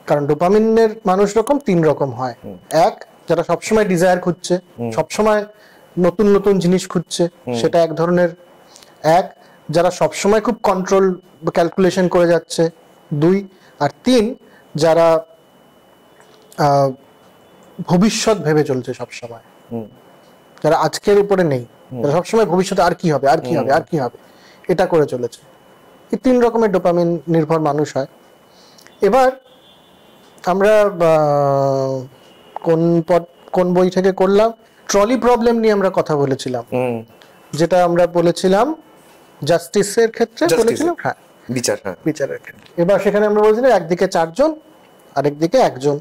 কারণ ডোপামিনের মানুষ রকম 3 রকম হয়। এক, যারা সবসময় ডিজায়ার খুঁজছে, সবসময় নতুন নতুন জিনিস খুঁজছে, সেটা এক ধরনের। এক, যারা সবসময় খুব কন্ট্রোল ক্যালকুলেশন করে যাচ্ছে। 2 আর 3, যারা ভবিষ্যৎ ভেবে চলছে সবসময়, যারা আজকের উপরে নেই, যারা সবসময় ভবিষ্যতে আর কি হবে আর কি হবে আর কি হবে এটা করে চলেছে। এই 3 রকমের ডোপামিন নির্ভর মানুষ হয়। এবার আমরা কোন বই থেকে করলাম, ট্রলি প্রবলেম নিয়ে আমরা কথা বলেছিলাম, যেটা আমরা বলেছিলাম জাস্টিসের ক্ষেত্রে বলেছিলাম, হ্যাঁ বিচারের ক্ষেত্রে। এবার সেখানে আমরা বলেছিলাম একদিকে 4 জন আরেকদিকে 1 জন।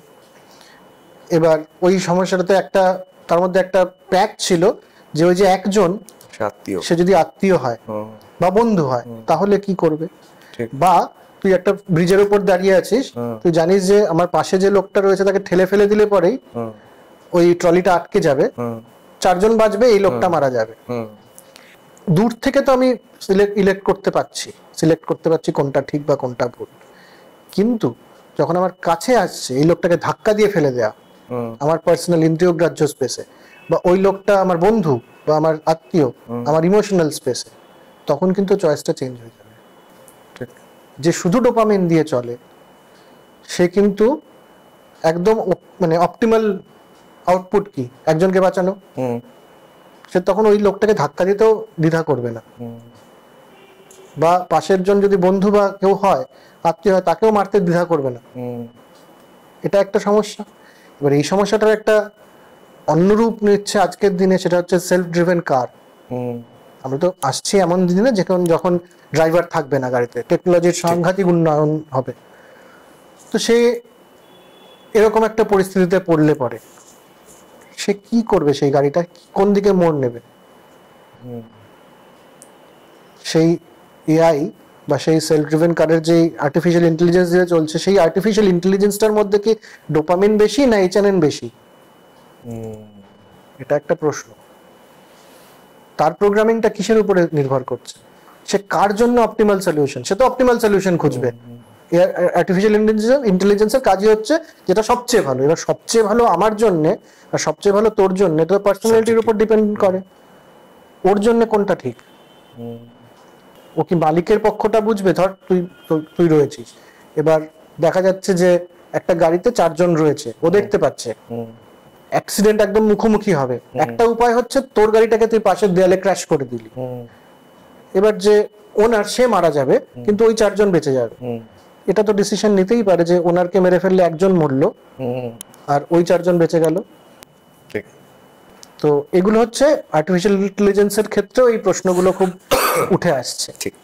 এবার ওই সমস্যাটাতে একটা, তার মধ্যে একটা প্যাক ছিল যে ওই যে 1 জন সে যদি আত্মীয় হয় বা বন্ধু হয় তাহলে কি করবে। বা তুই একটা ব্রিজের উপর দাঁড়িয়ে আছিস, তুই জানিস যে আমার পাশে যে লোকটা রয়েছে তাকে ঠেলে ফেলে দিলে পরেই ওই ট্রলিটা আটকে যাবে, 4 জন বাঁচবে, এই লোকটা মারা যাবে। দূর থেকে তো আমি সিলেক্ট করতে পারছি কোনটা ঠিক বা কোনটা ভুল, কিন্তু যখন আমার কাছে আসছে এই লোকটাকে ধাক্কা দিয়ে ফেলে দেয়া আমার পার্সোনাল ইন্দ্রিয়গ্রাহ্য স্পেসে, বা ওই লোকটা আমার বন্ধু বা আমার আত্মীয় আমার ইমোশনাল স্পেসে, তখন কিন্তু চয়েসটা চেঞ্জ হয়ে যাবে। যে শুধু ডোপামিন দিয়ে চলে সে কিন্তু একদম মানে অপটিমাল আউটপুট কি একজনকে বাঁচানো, সে তখন ওই লোকটাকে ধাক্কা দিতেও দ্বিধা করবে না। বা পাশের জন যদি বন্ধু বা কেউ হয়, আত্মীয় হয়, তাকেও মারতে দ্বিধা করবে না। এটা একটা সমস্যা। এবার এই সমস্যাটার একটা অন্য রূপ নিচ্ছে আজকের দিনে, সেটা হচ্ছে সেলফ ড্রিভেন কার। আমরা তো আসছি এমন দিনে যখন ড্রাইভার থাকবে না গাড়িতে, টেকনোলজির সাংঘাতিক উন্নয়ন হবে। তো সে এরকম একটা পরিস্থিতিতে পড়লে পরে সে কি করবে, সেই গাড়িটা কোন দিকে মোড় নেবে। সেই এআই বা সেই সেলফ ড্রিভেন কারের যে আর্টিফিশিয়াল ইন্টেলিজেন্স দিয়ে চলছে, সেই আর্টিফিশিয়াল ইন্টেলিজেন্সটার মধ্যে কি ডোপামিন বেশি না এইচএনএন বেশি, এটা একটা প্রশ্ন। তার প্রোগ্রামিংটা কিসের উপরে নির্ভর করছে, সে কার জন্য অপটিমাল সলিউশন, সে তো অপটিমাল সলিউশন খুঁজবে। আর্টিফিশিয়াল ইন্টেলিজেন্সের কাজই হচ্ছে যেটা সবচেয়ে ভালো। এবার সবচেয়ে ভালো আমার জন্য আর সবচেয়ে ভালো তোর জন্য, এটা পার্সোনালিটির উপর ডিপেন্ড করে ওর জন্য কোনটা ঠিক। ও কি মালিকের পক্ষটা বুঝবে? ধর তুই রয়েছিস, এবার দেখা যাচ্ছে যে একটা গাড়িতে 4 জন রয়েছে, ও দেখতে পাচ্ছে অ্যাক্সিডেন্ট একদম মুখোমুখি হবে। একটা উপায় হচ্ছে তোর গাড়িটাকে তুই পাশের দেয়ালে ক্র্যাশ করে দিলি, এবার যে ওনার সে মারা যাবে কিন্তু ওই 4 জন বেঁচে যাবে। এটা তো ডিসিশন নিতেই পারে যে ওনারকে মেরে ফেললে 1 জন মরলো আর ওই 4 জন বেঁচে গেল। তো এগুলো হচ্ছে আর্টিফিশিয়াল ইন্টেলিজেন্সের ক্ষেত্রেও এই প্রশ্নগুলো খুব উঠে আসছে। ঠিক।